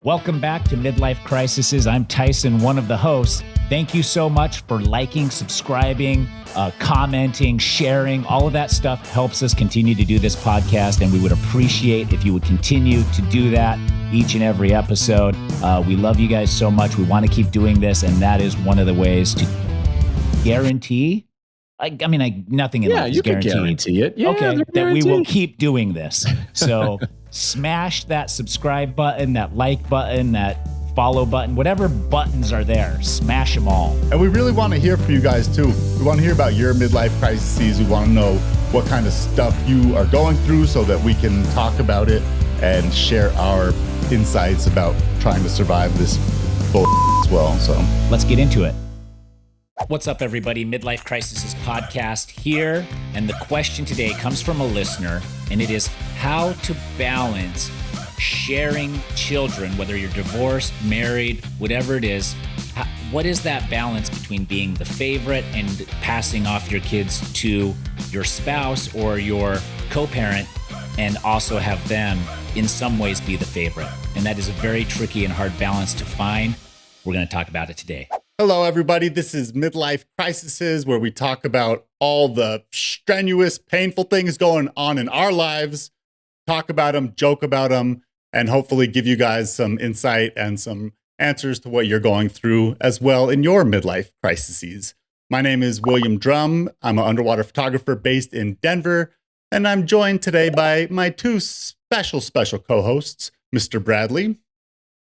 Welcome back to Midlife Crisisses. I'm Tyson, one of the hosts. Thank you so much for liking, subscribing, commenting, sharing. All of that stuff helps us continue to do this podcast, and we would appreciate if you would continue to do that each and every episode. We love you guys so much. We want to keep doing this, and that is one of the ways to guarantee. Nothing in life is guaranteed. Guarantee it. Yeah, okay, that we will keep doing this. So smash that subscribe button, that like button, that follow button, whatever buttons are there, smash them all. And we really want to hear from you guys too. We want to hear about your midlife crises. We want to know what kind of stuff you are going through so that we can talk about it and share our insights about trying to survive this bull as well. So let's get into it. What's up, everybody? Midlife Crisisses podcast here. And the question today comes from a listener, and it is how to balance sharing children, whether you're divorced, married, whatever it is. What is that balance between being the favorite and passing off your kids to your spouse or your co-parent and also have them in some ways be the favorite? And that is a very tricky and hard balance to find. We're going to talk about it today. Hello, everybody. This is Midlife Crisisses, where we talk about all the strenuous, painful things going on in our lives, talk about them, joke about them, and hopefully give you guys some insight and some answers to what you're going through as well in your midlife crises. My name is William Drumm. I'm an underwater photographer based in Denver, and I'm joined today by my two special co-hosts, Mr. Bradley.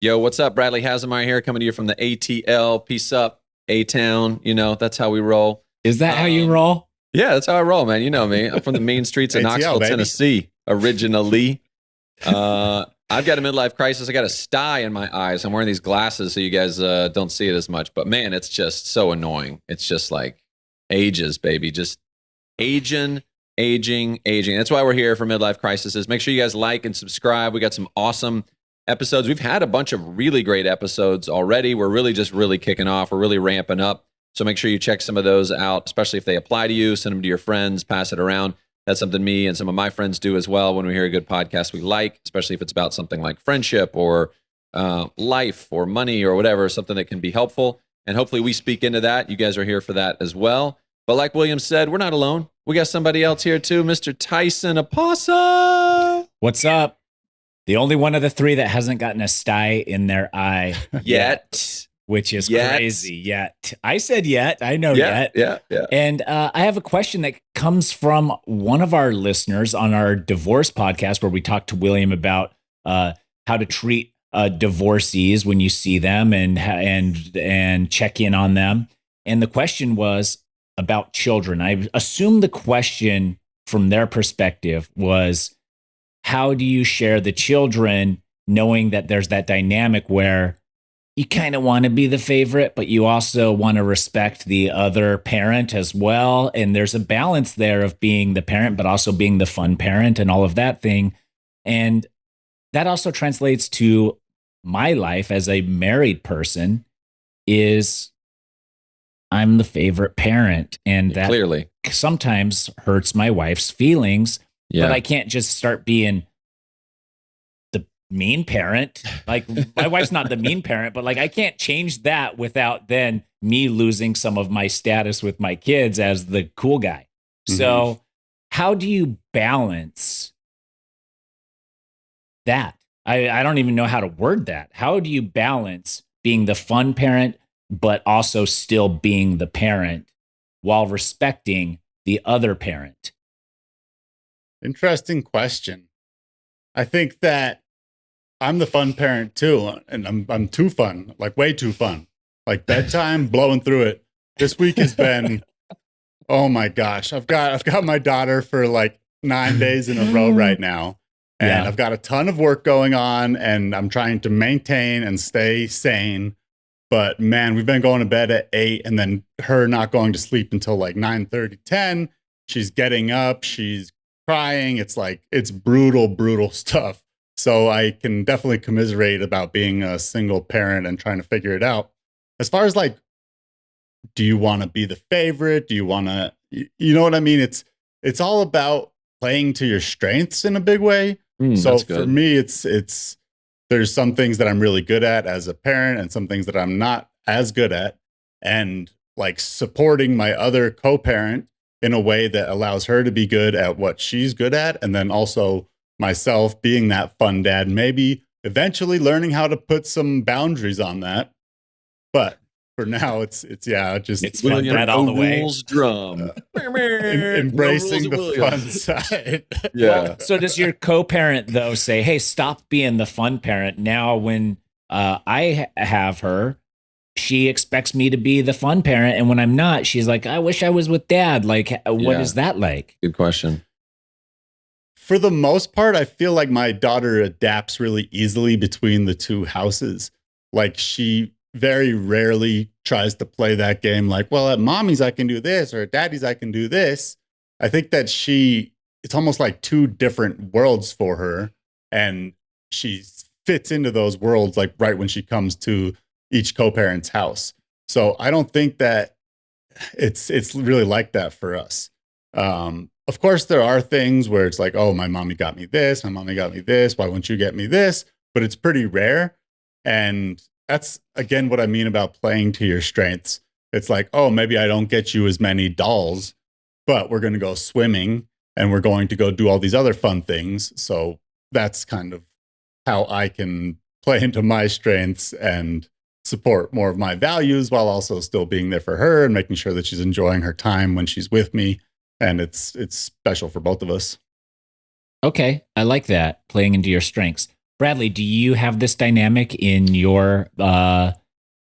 Yo, what's up? Bradley Hasemeyer here, coming to you from the ATL. Peace up, A-Town. You know, that's how we roll. Is that how you roll? Yeah, that's how I roll, man. You know me. I'm from the main streets of ATL, Knoxville, baby. Tennessee, originally. I've got a midlife crisis. I got a sty in my eyes. I'm wearing these glasses so you guys don't see it as much. But man, it's just so annoying. It's just like ages, baby. Just aging. That's why we're here for Midlife Crisisses. Make sure you guys like and subscribe. We got some awesome episodes. We've had a bunch of really great episodes already. We're really kicking off. We're really ramping up. So make sure you check some of those out, especially if they apply to you. Send them to your friends, pass it around. That's something me and some of my friends do as well when we hear a good podcast we like, especially if it's about something like friendship or life or money or whatever, something that can be helpful. And hopefully we speak into that. You guys are here for that as well. But like William said, we're not alone. We got somebody else here too, Mr. Tyson Apostol. What's up? The only one of the three that hasn't gotten a sty in their eye Yet. Which is crazy. Yet. I said yet. I know yet. Yeah. And I have a question that comes from one of our listeners on our divorce podcast, where we talked to William about how to treat divorcees when you see them and check in on them. And the question was about children. I assume the question from their perspective was, how do you share the children, knowing that there's that dynamic where you kind of want to be the favorite, but you also want to respect the other parent as well. And there's a balance there of being the parent, but also being the fun parent and all of that thing. And that also translates to my life as a married person is I'm the favorite parent. And that clearly sometimes hurts my wife's feelings. Yeah. But I can't just start being the mean parent. Like, my wife's not the mean parent, but like, I can't change that without then me losing some of my status with my kids as the cool guy. Mm-hmm. So how do you balance that? I don't even know how to word that. How do you balance being the fun parent, but also still being the parent while respecting the other parent? Interesting question. I think that I'm the fun parent too, and I'm too fun, like way too fun. Like bedtime, blowing through it. This week has been, oh my gosh, I've got my daughter for like 9 days in a row right now, and I've got a ton of work going on, and I'm trying to maintain and stay sane. But man, we've been going to bed at 8, and then her not going to sleep until like 9:30, 10. She's getting up, she's crying. It's like, it's brutal stuff. So I can definitely commiserate about being a single parent and trying to figure it out. As far as like, do you want to be the favorite? Do you want to, you know what I mean? It's all about playing to your strengths in a big way. So for me, there's there's some things that I'm really good at as a parent and some things that I'm not as good at. And like supporting my other co-parent in a way that allows her to be good at what she's good at. And then also myself being that fun dad, maybe eventually learning how to put some boundaries on that. But for now, it's fun dad all the way. Rules drum. Embracing the fun side. Yeah. Well, so does your co-parent though say, "Hey, stop being the fun parent"? Now, when I have her, she expects me to be the fun parent, and when I'm not, she's like, "I wish I was with dad." Like, what is that like? Good question. For the most part, I feel like my daughter adapts really easily between the two houses. Like she very rarely tries to play that game like, well, at mommy's I can do this, or at daddy's I can do this. I think that it's almost like two different worlds for her, and she fits into those worlds like right when she comes to each co-parent's house. So I don't think that it's really like that for us. Of course, there are things where it's like, oh, my mommy got me this, my mommy got me this, why won't you get me this? But it's pretty rare. And that's, again, what I mean about playing to your strengths. It's like, oh, maybe I don't get you as many dolls, but we're going to go swimming and we're going to go do all these other fun things. So that's kind of how I can play into my strengths and support more of my values while also still being there for her and making sure that she's enjoying her time when she's with me. And it's special for both of us. Okay, I like that, playing into your strengths. Bradley, do you have this dynamic in your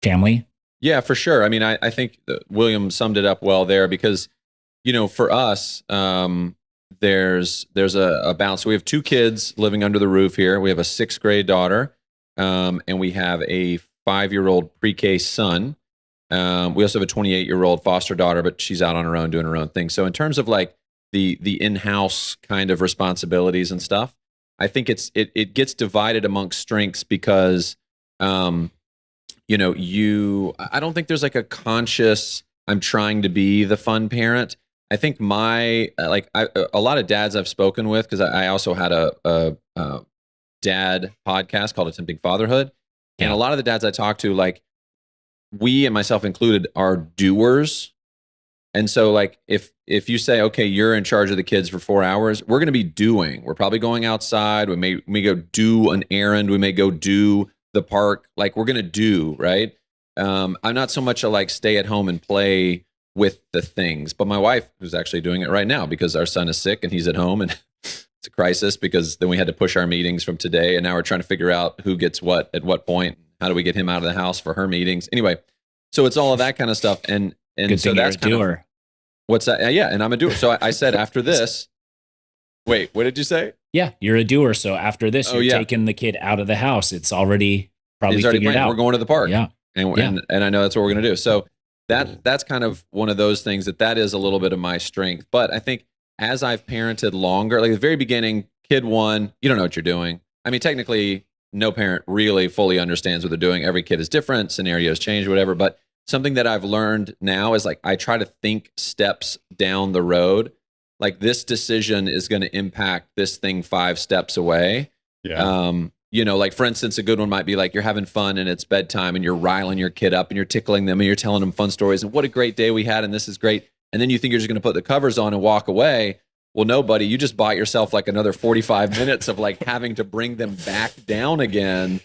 family? Yeah, for sure. I mean, I think William summed it up well there because, for us, there's a balance. So we have two kids living under the roof here. We have a 6th grade daughter, and we have a 5-year-old pre-K son. We also have a 28-year-old foster daughter, but she's out on her own doing her own thing. So in terms of like the in-house kind of responsibilities and stuff, I think it gets divided amongst strengths because, I don't think there's like a conscious, I'm trying to be the fun parent. I think a lot of dads I've spoken with, because I also had a dad podcast called Attempting Fatherhood. Yeah. And a lot of the dads I talk to, like, we and myself included are doers. And so like if you say, okay, you're in charge of the kids for 4 hours, we're going to be doing. We're probably going outside. We may go do an errand. We may go do the park. Like we're going to do, right? I'm not so much a like stay at home and play with the things, but my wife who's actually doing it right now because our son is sick and he's at home and it's a crisis because then we had to push our meetings from today. And now we're trying to figure out who gets what at what point. How do we get him out of the house for her meetings? Anyway, so it's all of that kind of stuff. And so that's kind of, what's that? Yeah. And I'm a doer. So I said after this, wait, what did you say? Yeah. You're a doer. So after this, you're taking the kid out of the house. It's already probably figured out. We're going to the park. Yeah. And I know that's what we're going to do. So that's kind of one of those things that is a little bit of my strength. But I think as I've parented longer, like at the very beginning, kid 1, you don't know what you're doing. I mean, technically, no parent really fully understands what they're doing. Every kid is different, scenarios change, whatever. But something that I've learned now is like I try to think steps down the road. Like this decision is going to impact this thing 5 steps away. Yeah. Like for instance, a good one might be like you're having fun and it's bedtime and you're riling your kid up and you're tickling them and you're telling them fun stories and what a great day we had and this is great. And then you think you're just going to put the covers on and walk away. Well, no, buddy, you just bought yourself like another 45 minutes of like having to bring them back down again,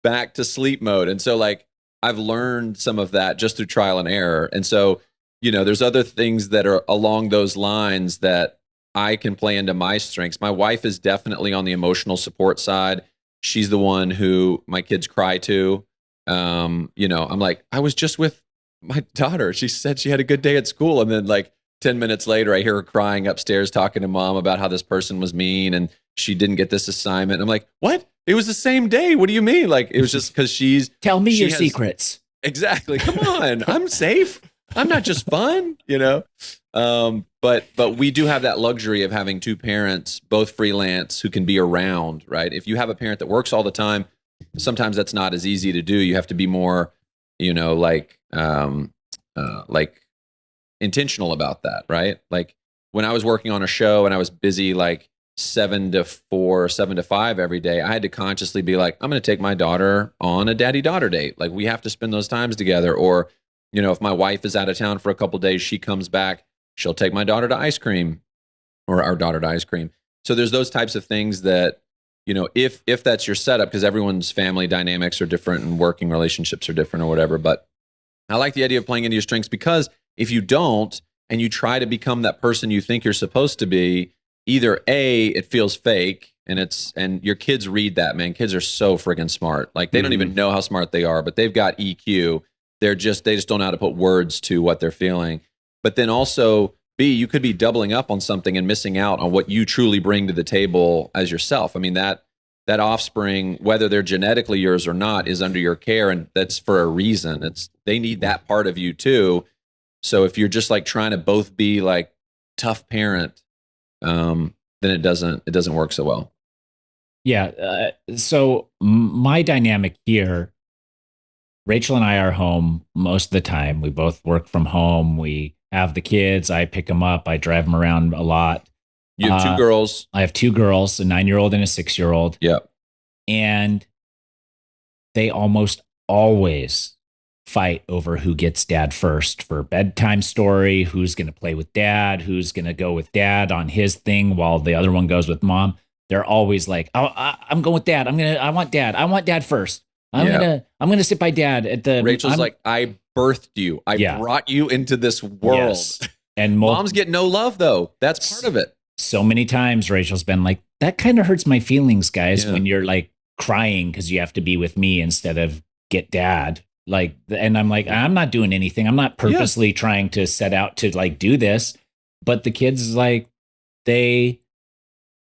back to sleep mode. And so like I've learned some of that just through trial and error. And so, there's other things that are along those lines that I can play into my strengths. My wife is definitely on the emotional support side. She's the one who my kids cry to. I'm like, I was just with my daughter. She said she had a good day at school. And then like 10 minutes later, I hear her crying upstairs, talking to mom about how this person was mean and she didn't get this assignment. I'm like, what? It was the same day. What do you mean? Like, it was just because tell me your secrets. Exactly. Come on. I'm safe. I'm not just fun, But we do have that luxury of having 2 parents, both freelance, who can be around, right? If you have a parent that works all the time, sometimes that's not as easy to do. You have to be more, like intentional about that, right? Like when I was working on a show and I was busy, like 7 to 4, 7 to 5 every day, I had to consciously be like, I'm going to take my daughter on a daddy-daughter date. Like, we have to spend those times together. Or, if my wife is out of town for a couple of days, she comes back, she'll take my daughter to ice cream, or our daughter to ice cream. So there's those types of things that, if that's your setup, because everyone's family dynamics are different and working relationships are different or whatever. But I like the idea of playing into your strengths, because if you don't, and you try to become that person you think you're supposed to be, either A, it feels fake, and your kids read that, man. Kids are so friggin' smart. Like, they don't even know how smart they are, but they've got EQ. They just don't know how to put words to what they're feeling. But then also, B, you could be doubling up on something and missing out on what you truly bring to the table as yourself. I mean, that offspring, whether they're genetically yours or not, is under your care, and that's for a reason. They need that part of you too. So if you're just like trying to both be like tough parent, then it doesn't work so well. Yeah. So my dynamic here, Rachel and I are home most of the time. We both work from home. We have the kids. I pick them up. I drive them around a lot. You have 2 girls. I have 2 girls, a 9-year-old and a 6-year-old. Yep. And they almost always fight over who gets dad first for bedtime story, who's going to play with dad, who's going to go with dad on his thing while the other one goes with mom. They're always like, I'm going with dad. I want dad first. I'm going to sit by dad at the. Rachel's like, I birthed you. I brought you into this world. Yes. And moms get no love though. That's part of it. So many times Rachel's been like, that kind of hurts my feelings, guys, when you're like crying because you have to be with me instead of get dad. Like, and I'm like, I'm not doing anything. I'm not purposely trying to set out to like do this, but the kids, like, they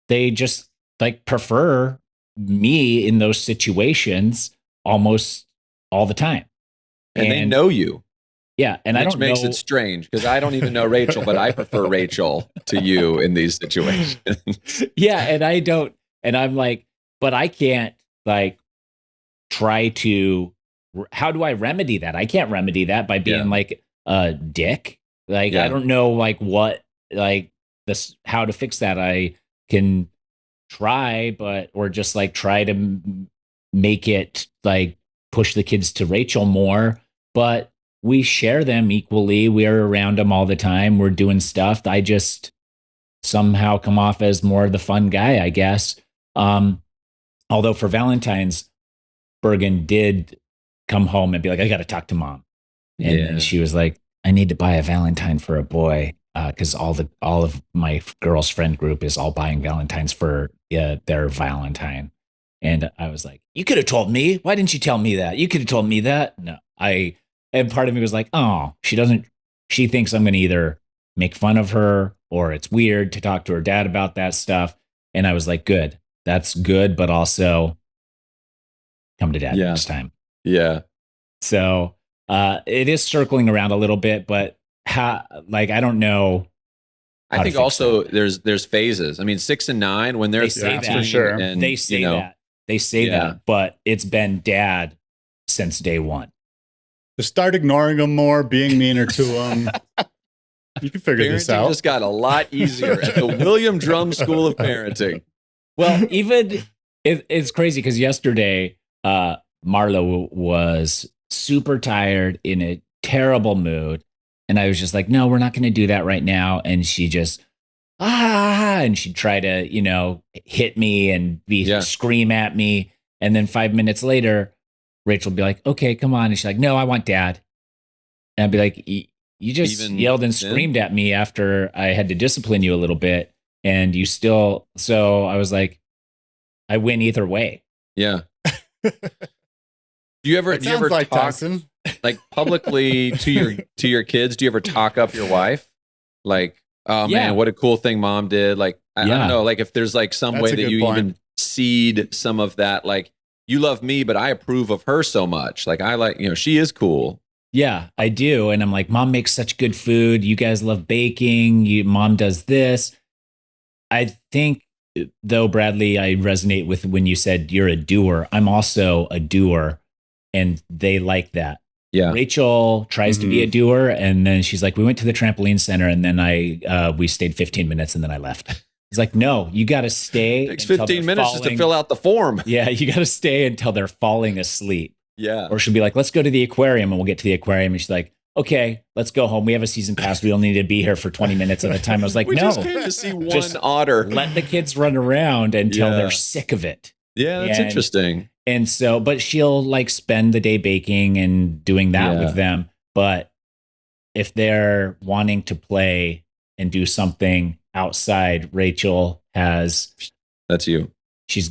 just like prefer me in those situations almost all the time. And they know you. Yeah. And which makes it strange, because I don't even know Rachel, but I prefer Rachel to you in these situations. Yeah. And I don't, and I'm like, but I can't like try to, how do I remedy that? I can't remedy that by being like a dick. Like, I don't know like what, like this, how to fix that. I can try, or just like try to make it like push the kids to Rachel more, but we share them equally. We're around them all the time. We're doing stuff. I just somehow come off as more the fun guy, I guess. Although for Valentine's, Bergen did come home and be like, I got to talk to mom. And she was like, I need to buy a Valentine for a boy. Cause all of my girls' friend group is all buying Valentines for their Valentine. And I was like, you could have told me. Why didn't you tell me that? You could have told me that. No, and part of me was like, oh, she thinks I'm going to either make fun of her or it's weird to talk to her dad about that stuff. And I was like, good, that's good. But also come to dad next time. Yeah. So it is circling around a little bit, but I don't know. I think also there's phases. I mean, 6 and 9, when they're for sure. And they say that. They say that, but it's been dad since day one. Just start ignoring them more, being meaner to them. You can figure this out. Just got a lot easier at the William Drumm School of Parenting. Well, even it's crazy because yesterday, Marlo was super tired, in a terrible mood. And I was just like, no, we're not going to do that right now. And she just, and she'd try to, hit me and scream at me. And then 5 minutes later, Rachel would be like, okay, come on. And she's like, no, I want dad. And I'd be like, you just yelled and screamed at me after I had to discipline you a little bit. And you still, so I was like, I win either way. Yeah. Do you ever like talk, Tyson, like publicly to your kids? Do you ever talk up your wife? Like, oh man, what a cool thing mom did. Like, I don't know, like if there's like some way that you even seed some of that, like, you love me, but I approve of her so much. Like, I like, she is cool. Yeah, I do. And I'm like, mom makes such good food. You guys love baking. Mom does this. I think, though, Bradley, I resonate with when you said you're a doer. I'm also a doer, and they like that. Yeah. Rachel tries to be a doer, and then she's like, we went to the trampoline center, and then we stayed 15 minutes, and then I left. He's like, no, you got to stay. Takes until 15 they're minutes just to fill out the form. Yeah, you got to stay until they're falling asleep. Yeah. Or she'll be like, let's go to the aquarium, and we'll get to the aquarium. And she's like, okay, let's go home. We have a season pass. We only need to be here for 20 minutes at a time. I was like, we no, just came to see one otter. Let the kids run around until they're sick of it. Yeah, that's interesting. And so, but she'll like spend the day baking and doing that with them. But if they're wanting to play and do something outside, Rachel has. That's you.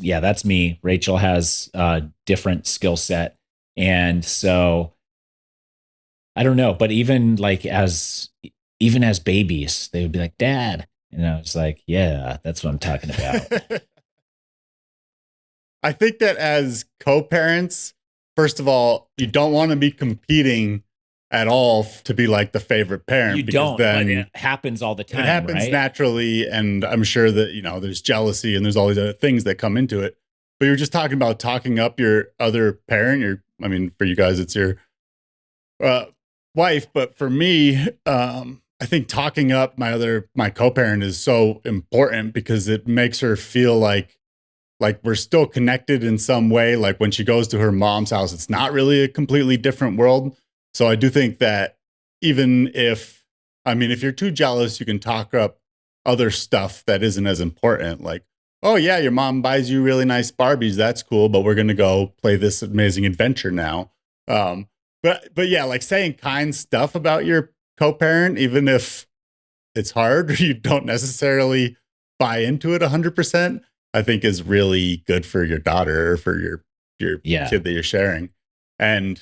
That's me. Rachel has a different skill set. And so I don't know, but even as babies, they would be like, Dad. And I was like, yeah, that's what I'm talking about. I think that as co-parents, first of all, you don't want to be competing at all to be like the favorite parent. You don't, but it happens all the time. It happens naturally, and I'm sure that, there's jealousy and there's all these other things that come into it. But you're just talking about talking up your other parent. For you guys, it's your wife. But for me, I think talking up my co-parent is so important because it makes her feel like we're still connected in some way. Like when she goes to her mom's house, it's not really a completely different world. So I do think that even if you're too jealous, you can talk up other stuff that isn't as important. Like, oh yeah, your mom buys you really nice Barbies. That's cool. But we're going to go play this amazing adventure now. But yeah, like saying kind stuff about your co-parent, even if it's hard or you don't necessarily buy into it 100%, I think is really good for your daughter or for your kid that you're sharing. And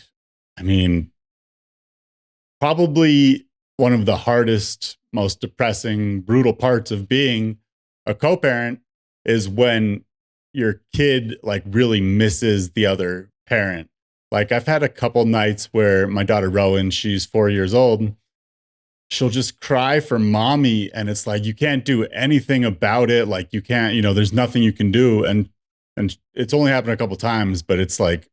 probably one of the hardest, most depressing, brutal parts of being a co-parent is when your kid like really misses the other parent. Like I've had a couple nights where my daughter Rowan, she's 4 years old, she'll just cry for mommy, and it's like you can't do anything about it. Like you can't, there's nothing you can do. And it's only happened a couple times, but it's like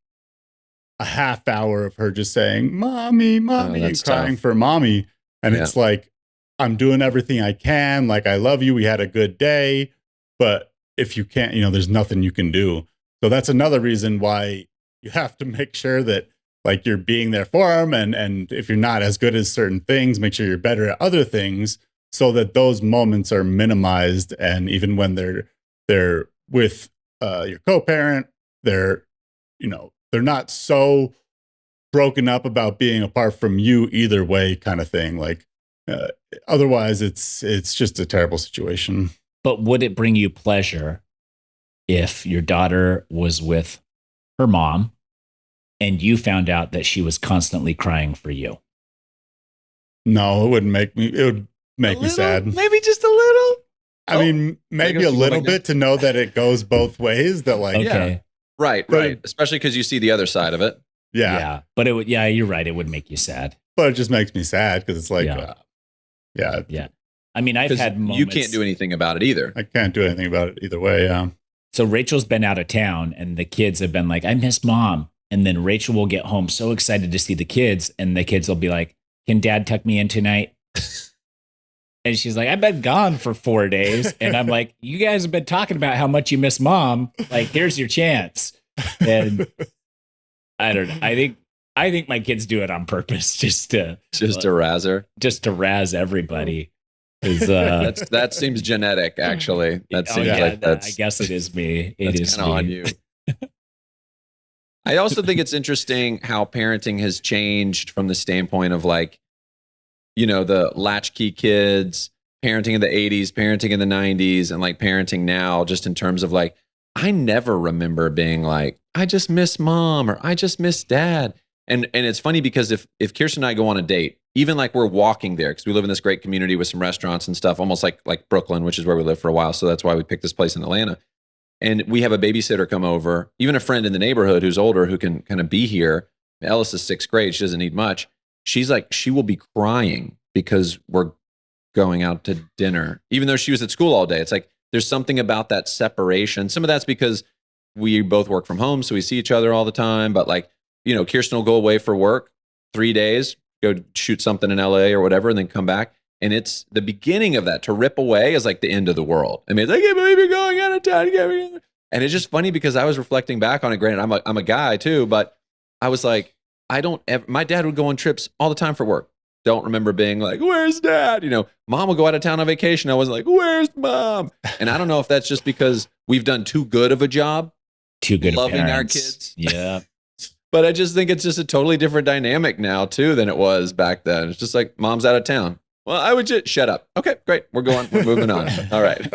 a half hour of her just saying, mommy, and crying for mommy. And it's like, I'm doing everything I can. Like, I love you. We had a good day. But if you can't, there's nothing you can do. So that's another reason why you have to make sure that like you're being there for them. And if you're not as good as certain things, make sure you're better at other things so that those moments are minimized. And even when they're with your co-parent, they're not so broken up about being apart from you either way kind of thing. Like otherwise it's just a terrible situation. But would it bring you pleasure if your daughter was with her mom and you found out that she was constantly crying for you? No, it would make me sad. Maybe just a little. Maybe a little bit to know that it goes both ways. That like, okay. Right. Especially because you see the other side of it. Yeah. But you're right. It would make you sad. But it just makes me sad because it's like, yeah. I've had moments. You can't do anything about it either. I can't do anything about it either way. Yeah. So Rachel's been out of town and the kids have been like, I miss mom. And then Rachel will get home so excited to see the kids. And the kids will be like, can dad tuck me in tonight? And she's like, I've been gone for 4 days. And I'm like, you guys have been talking about how much you miss mom. Like, here's your chance. And I don't know. I think my kids do it on purpose just to razz her. Just to razz everybody. That seems genetic, actually. That seems like that's. I guess it is me. It is kind of on you. I also think it's interesting how parenting has changed from the standpoint of like, the latchkey kids, parenting in the 80s, parenting in the 90s, and like parenting now, just in terms of like, I never remember being like, I just miss mom or I just miss dad. And it's funny because if Kirsten and I go on a date, even like we're walking there, because we live in this great community with some restaurants and stuff, almost like Brooklyn, which is where we lived for a while. So that's why we picked this place in Atlanta. And we have a babysitter come over, even a friend in the neighborhood who's older who can kind of be here. Ellis is 6th grade. She doesn't need much. She's like, she will be crying because we're going out to dinner, even though she was at school all day. It's like, there's something about that separation. Some of that's because we both work from home, so we see each other all the time. But like, Kirsten will go away for work 3 days, go shoot something in LA or whatever, and then come back. And it's the beginning of that. To rip away is like the end of the world. I mean, it's like, I can't believe you're going out of town. And it's just funny because I was reflecting back on it. Granted, I'm a guy too, but I was like, my dad would go on trips all the time for work. Don't remember being like, where's dad? Mom would go out of town on vacation. I was like, where's mom? And I don't know if that's just because we've done too good of a job. Too good loving of our parents. kids. Yeah. But I just think it's just a totally different dynamic now too than it was back then. It's just like, mom's out of town. Well, I would just shut up. Okay, great. We're moving on. All right.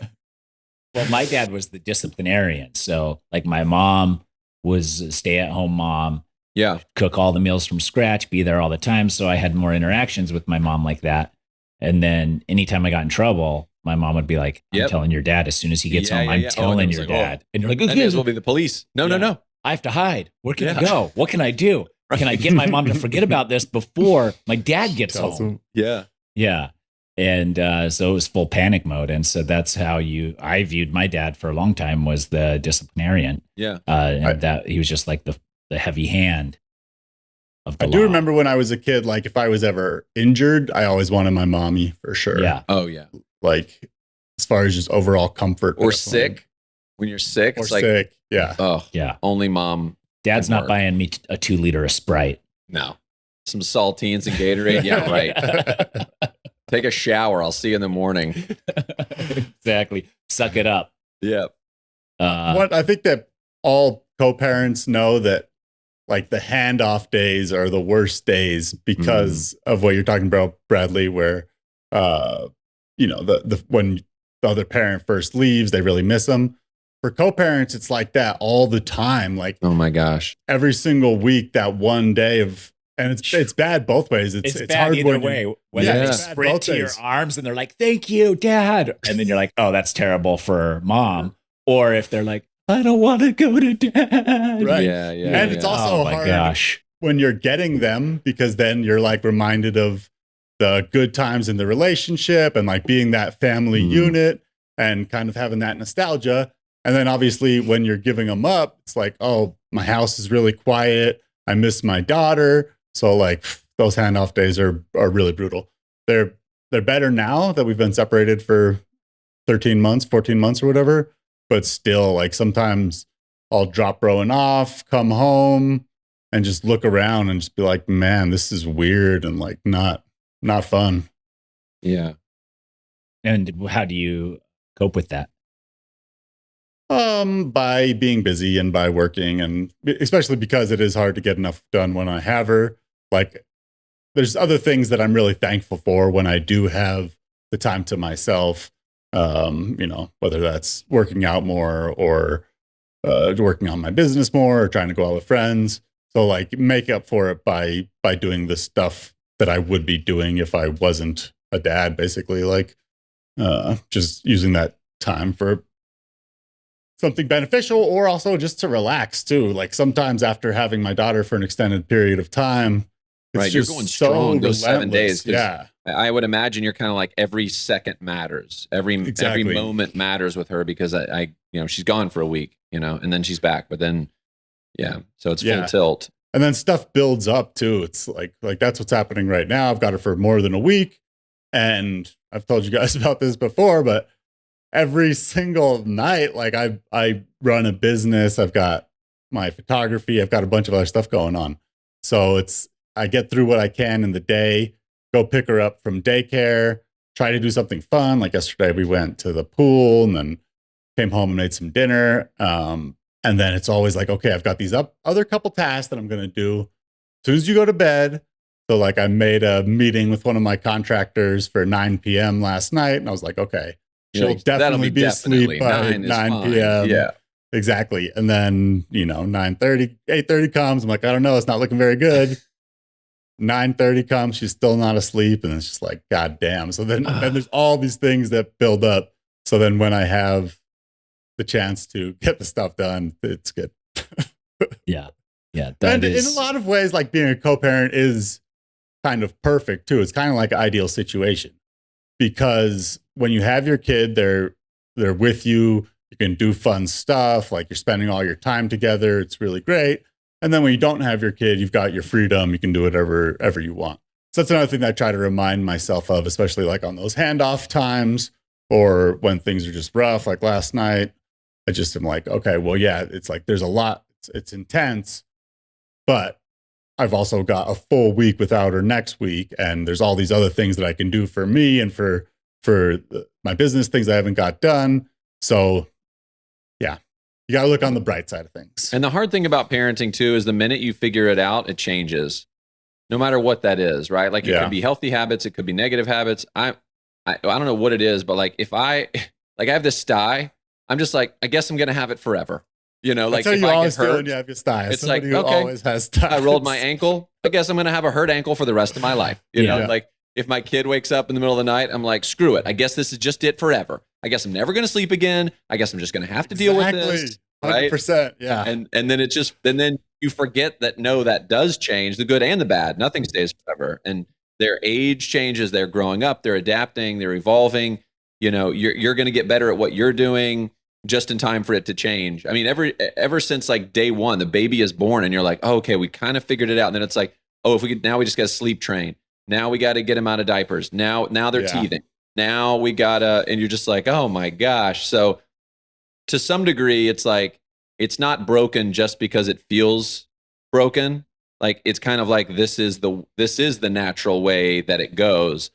Well, my dad was the disciplinarian. So like my mom was a stay-at-home mom. Yeah. Cook all the meals from scratch, be there all the time. So I had more interactions with my mom like that. And then anytime I got in trouble, my mom would be like, I'm telling your dad as soon as he gets home, I'm telling your dad. And you're like, okay. That as well be the police. No. I have to hide. Where can I go? What can I do? Can I get my mom to forget about this before my dad gets home? Yeah. Yeah. And so it was full panic mode. And so that's how I viewed my dad for a long time, was the disciplinarian. Yeah. And that he was just like the heavy hand of the law. I do remember when I was a kid, like if I was ever injured, I always wanted my mommy for sure. Yeah. Oh yeah. Like as far as just overall comfort. Or sick. When you're sick, Or it's like, sick. Yeah. oh Yeah. only mom. Dad's not buying me a 2 liter of Sprite. No. Some saltines and Gatorade. Yeah, right. Take a shower. I'll see you in the morning. Exactly. Suck it up. Yeah. What I think that all co-parents know that like the handoff days are the worst days because of what you're talking about, Bradley, where when the other parent first leaves, they really miss them. For co-parents, it's like that all the time. Like, oh my gosh, every single week, that one day of, and it's bad both ways. It's bad hard either when way. When they sprint to your arms and they're like, "Thank you, Dad," and then you're like, "Oh, that's terrible for mom." Or if they're like, "I don't want to go to dad," right? Yeah. And it's also hard when you're getting them, because then you're like reminded of the good times in the relationship and like being that family unit and kind of having that nostalgia. And then obviously when you're giving them up, it's like, oh, my house is really quiet. I miss my daughter. So like those handoff days are really brutal. They're better now that we've been separated for 13 months, 14 months or whatever. But still, like sometimes I'll drop Rowan off, come home and just look around and just be like, man, this is weird and like not fun. Yeah. And how do you cope with that? By being busy and by working, and especially because it is hard to get enough done when I have her. Like there's other things that I'm really thankful for when I do have the time to myself. Whether that's working out more or working on my business more or trying to go out with friends. So like make up for it by doing the stuff that I would be doing if I wasn't a dad, basically, like just using that time for something beneficial or also just to relax too. Like sometimes after having my daughter for an extended period of time, it's right, just you're going strong those 7 days. Yeah. I would imagine you're kind of like every second matters. Every moment matters with her because I she's gone for a week, and then she's back. But then, so it's full tilt. And then stuff builds up too. It's like that's what's happening right now. I've got her for more than a week. And I've told you guys about this before, but every single night, like I run a business. I've got my photography. I've got a bunch of other stuff going on. So I get through what I can in the day, go pick her up from daycare, try to do something fun. Like yesterday we went to the pool and then came home and made some dinner. And then it's always like, okay, I've got these other couple tasks that I'm going to do as soon as you go to bed. So like I made a meeting with one of my contractors for 9 p.m. last night. And I was like, okay, she'll definitely be asleep by 9 p.m. Yeah, exactly. And then, 9:30, 8:30 comes. I'm like, I don't know. It's not looking very good. 9:30 comes. She's still not asleep. And it's just like, God damn. So then there's all these things that build up. So then when I have the chance to get the stuff done, it's good. Yeah. In a lot of ways, like being a co-parent is kind of perfect too. It's kind of like an ideal situation because when you have your kid, they're with you. You can do fun stuff. Like you're spending all your time together. It's really great. And then when you don't have your kid, you've got your freedom. You can do whatever you want. So that's another thing that I try to remind myself of, especially like on those handoff times or when things are just rough, like last night. I just am like, okay, well, yeah, it's like there's a lot, it's intense, but I've also got a full week without her next week. And there's all these other things that I can do for me and for my business, things I haven't got done. So yeah, you got to look on the bright side of things. And the hard thing about parenting too is the minute you figure it out, it changes. No matter what that is, right? Like it could be healthy habits, it could be negative habits. I don't know what it is, but like if I have this sty, I'm just like, I guess I'm gonna have it forever. You know, like if I always get hurt, feel you have your sty. it's Somebody like, who okay, always has ties. I rolled my ankle. I guess I'm gonna have a hurt ankle for the rest of my life. You know, like if my kid wakes up in the middle of the night, I'm like, screw it. I guess this is just it forever. I guess I'm never gonna sleep again. I guess I'm just gonna have to deal with this. 100%. Yeah. And then then you forget that no, that does change, the good and the bad. Nothing stays forever. And their age changes, they're growing up, they're adapting, they're evolving. You know, you're going to get better at what you're doing just in time for it to change. I mean, ever since like day one, the baby is born and you're like, oh, okay, we kind of figured it out. And then it's like, oh, now we just got to sleep train. Now we got to get them out of diapers. Now they're teething. Now we gotta, and you're just like, oh my gosh. So to some degree, it's like, it's not broken just because it feels broken. Like it's kind of like this is the natural way that it goes.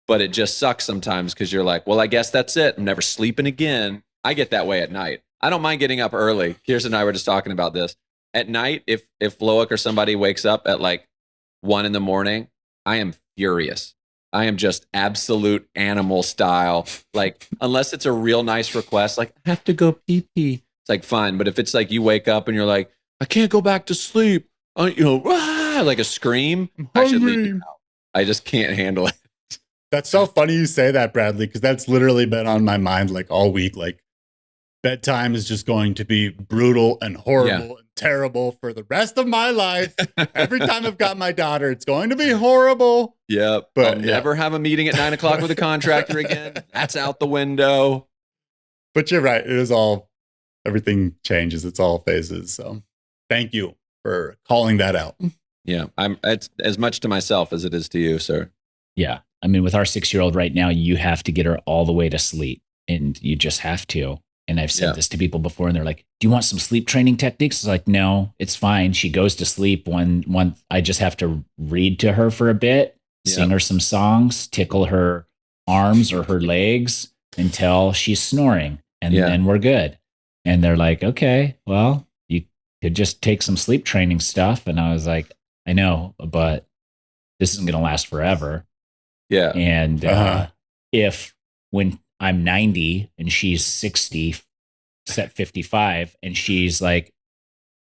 But it just sucks sometimes because you're like, well, I guess that's it. I'm never sleeping again. I get that way at night. I don't mind getting up early. Kirsten and I were just talking about this. At night, if Loic or somebody wakes up at like 1 a.m, I am furious. I am just absolute animal style. Like, unless it's a real nice request, like, I have to go pee-pee. It's like, fine. But if it's like you wake up and you're like, I can't go back to sleep, like a scream, I should leave you out. I just can't handle it. That's so funny you say that, Bradley, because that's literally been on my mind like all week. Like bedtime is just going to be brutal and horrible and terrible for the rest of my life. Every time I've got my daughter, it's going to be horrible. Yeah, but I'll never have a meeting at 9 o'clock with a contractor again. That's out the window. But you're right. It is everything changes. It's all phases. So thank you for calling that out. Yeah, it's as much to myself as it is to you, sir. Yeah. I mean, with our 6-year-old right now, you have to get her all the way to sleep, and you just have to. And I've said this to people before, and they're like, do you want some sleep training techniques? It's like, no, it's fine. She goes to sleep when I just have to read to her for a bit, sing her some songs, tickle her arms or her legs until she's snoring. And then we're good. And they're like, okay, well, you could just take some sleep training stuff. And I was like, I know, but this isn't going to last forever. Yeah. And if when I'm 90 and she's 60, set 55, and she's like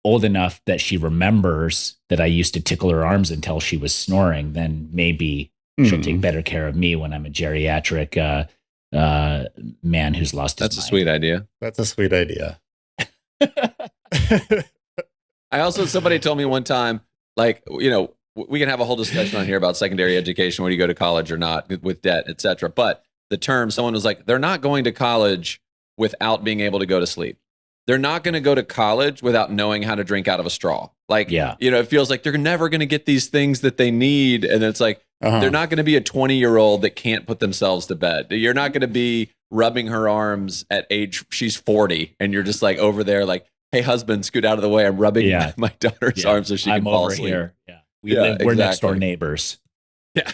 old enough that she remembers that I used to tickle her arms until she was snoring, then maybe she'll take better care of me when I'm a geriatric man who's lost his mind. That's a sweet idea. That's a sweet idea. Somebody told me one time, like, you know, we can have a whole discussion on here about secondary education, whether you go to college or not with debt, et cetera. But the term, someone was like, they're not going to college without being able to go to sleep. They're not going to go to college without knowing how to drink out of a straw. Like, you know, it feels like they're never going to get these things that they need. And it's like, they're not going to be a 20-year-old that can't put themselves to bed. You're not going to be rubbing her arms at age, she's 40. And you're just like over there like, hey, husband, scoot out of the way. I'm rubbing my daughter's arms so she can fall asleep. Here. Yeah. We're next door neighbors. Yeah.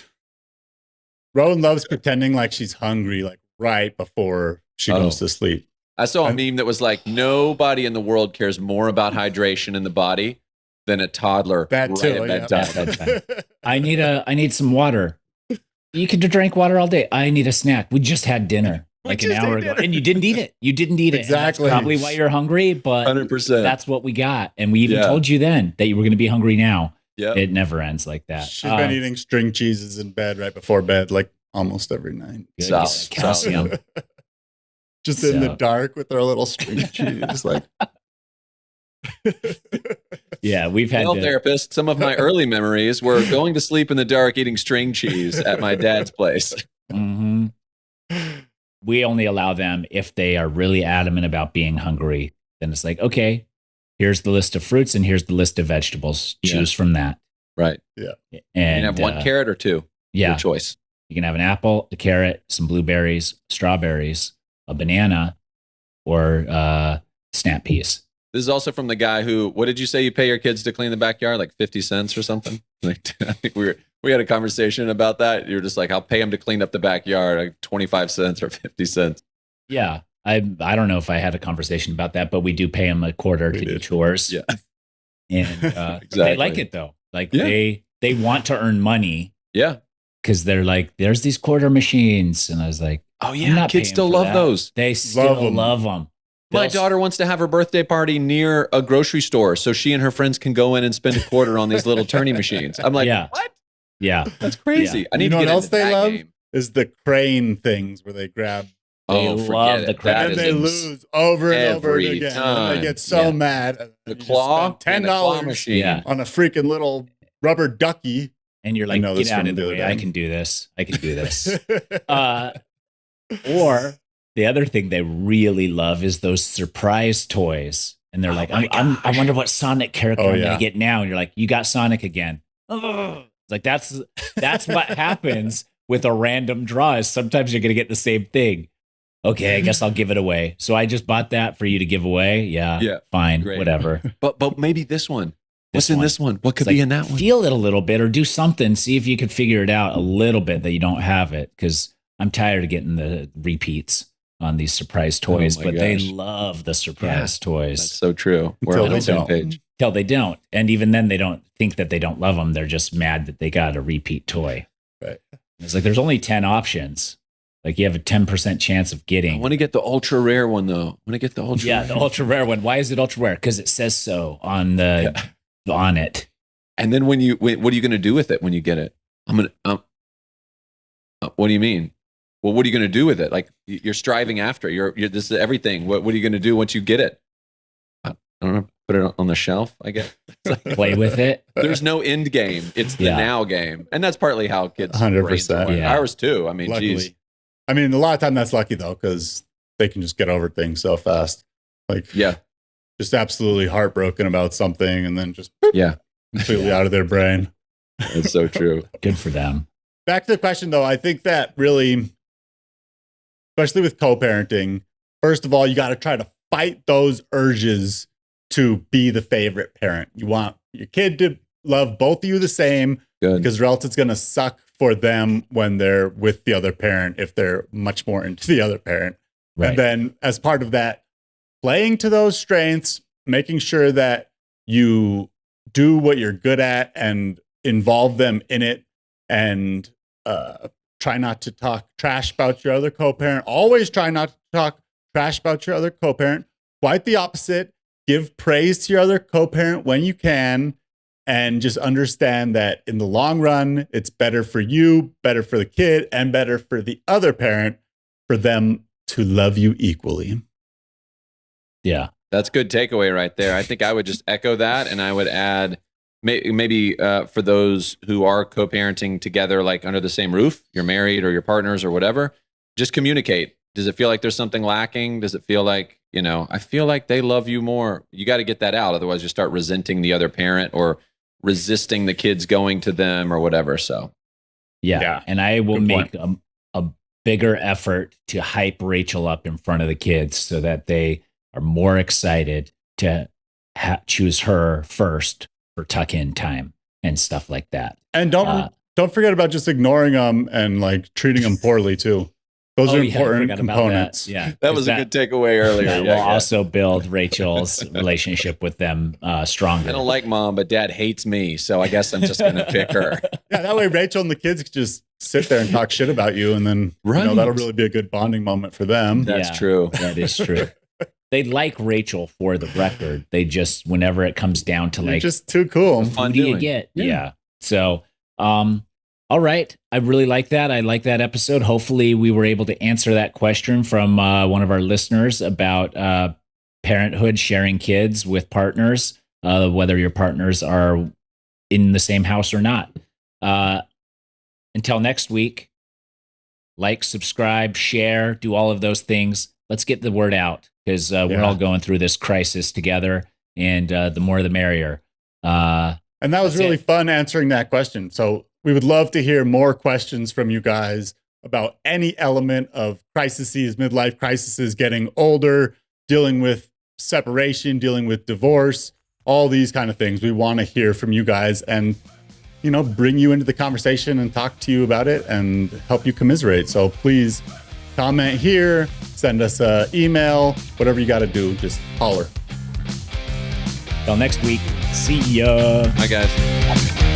Rowan loves pretending like she's hungry, like right before she goes to sleep. I saw a meme that was like, nobody in the world cares more about hydration in the body than a toddler at bedtime. I need some water. You could drink water all day. I need a snack. We just had dinner like an hour ago. And you didn't eat it. Exactly. That's probably why you're hungry, but 100%. That's what we got. And we even told you then that you were going to be hungry now. Yeah, it never ends like that. She's been eating string cheeses in bed right before bed, like almost every night. Calcium. Just in the dark with her little string cheese, like. Yeah, we've had therapist. Some of my early memories were going to sleep in the dark, eating string cheese at my dad's place. Mm-hmm. We only allow them if they are really adamant about being hungry. Then it's like, okay, here's the list of fruits and here's the list of vegetables. Choose from that. Right. Yeah. You And can have one carrot or two. Yeah. Your choice. You can have an apple, a carrot, some blueberries, strawberries, a banana, or snap peas. This is also from the guy who, what did you say you pay your kids to clean the backyard? Like 50 cents or something? Like, I think we had a conversation about that. You're just like, I'll pay them to clean up the backyard, like 25 cents or 50 cents. Yeah. I don't know if I had a conversation about that, but we do pay them a quarter to do chores. Yeah. And Exactly. they like it though. Like they want to earn money. Yeah. Because they're like, there's these quarter machines. And I was like, oh yeah, kids still love those. They still love them. My daughter wants to have her birthday party near a grocery store so she and her friends can go in and spend a quarter on these little turning machines. I'm like, what? Yeah. That's crazy. Yeah. I need you know to get what else into they that love game. is the crane things where they grab. They love the crane. And they lose over and over every again. time. And they get so mad. The claw, $10 machine on a freaking little rubber ducky. And you're like, get out of the way. I can do this. I can do this. Or the other thing they really love is those surprise toys. And they're like, I wonder what Sonic character I'm going to get now. And you're like, you got Sonic again. It's like, that's what happens with a random draw is sometimes you're going to get the same thing. Okay, I guess I'll give it away. So I just bought that for you to give away. Yeah. Fine. Great. Whatever. But maybe this one. What's in this one? What could be in that one? Feel it a little bit or do something. See if you could figure it out a little bit that you don't have it. Because I'm tired of getting the repeats on these surprise toys, but they love the surprise toys. That's so true. We're on the same page. Till they don't. And even then, they don't think that they don't love them. They're just mad that they got a repeat toy. Right. It's like there's only 10 options. Like you have a 10% chance of getting. I want to get the ultra rare one though. I want to get the ultra rare. The ultra rare one. Why is it ultra rare? Because it says so on the on it. And then what are you going to do with it when you get it? What do you mean? Well, what are you going to do with it? Like you're striving after. You're this is everything. What are you going to do once you get it? I don't know. Put it on the shelf, I guess. Play with it. There's no end game. It's the now game, and that's partly how kids. 100%. Ours too. I mean, geez. I mean, a lot of time that's lucky though, because they can just get over things so fast. Like, just absolutely heartbroken about something, and then just completely out of their brain. It's so true. Good for them. Back to the question though, I think that really, especially with co-parenting, first of all, you got to try to fight those urges to be the favorite parent. You want your kid to love both of you the same, because or else it's going to suck for them when they're with the other parent if they're much more into the other parent. Right. And then as part of that, playing to those strengths, making sure that you do what you're good at and involve them in it, and try not to talk trash about your other co-parent. Always try not to talk trash about your other co-parent. Quite the opposite. Give praise to your other co-parent when you can, and just understand that in the long run, it's better for you, better for the kid, and better for the other parent for them to love you equally. Yeah. That's a good takeaway right there. I think I would just echo that, and I would add maybe for those who are co-parenting together, like under the same roof, you're married or your partners or whatever, just communicate. Does it feel like there's something lacking? Does it feel like, I feel like they love you more? You got to get that out. Otherwise you start resenting the other parent or resisting the kids going to them or whatever. So, yeah. And I will make a bigger effort to hype Rachel up in front of the kids so that they are more excited to choose her first for tuck-in time and stuff like that. And don't forget about just ignoring them and like treating them poorly too. Those are important components. That was a good takeaway earlier. We'll also build Rachel's relationship with them stronger. I don't like mom, but dad hates me, so I guess I'm just going to pick her. Yeah, that way Rachel and the kids can just sit there and talk shit about you, and then that'll really be a good bonding moment for them. That's true. That is true. They like Rachel for the record. They just, whenever it comes down to You're just too cool. Who do you get? Yeah. So, all right. I really like that. I like that episode. Hopefully we were able to answer that question from one of our listeners about parenthood, sharing kids with partners, whether your partners are in the same house or not. Until next week, like, subscribe, share, do all of those things. Let's get the word out, because we're all going through this crisis together, and the more the merrier. And that was That's really it. fun answering that question. So we would love to hear more questions from you guys about any element of crises, midlife crises, getting older, dealing with separation, dealing with divorce, all these kind of things. We want to hear from you guys and, you know, bring you into the conversation and talk to you about it and help you commiserate. So please comment here, send us an email, whatever you got to do, just holler. Till next week. See ya. Hi, guys.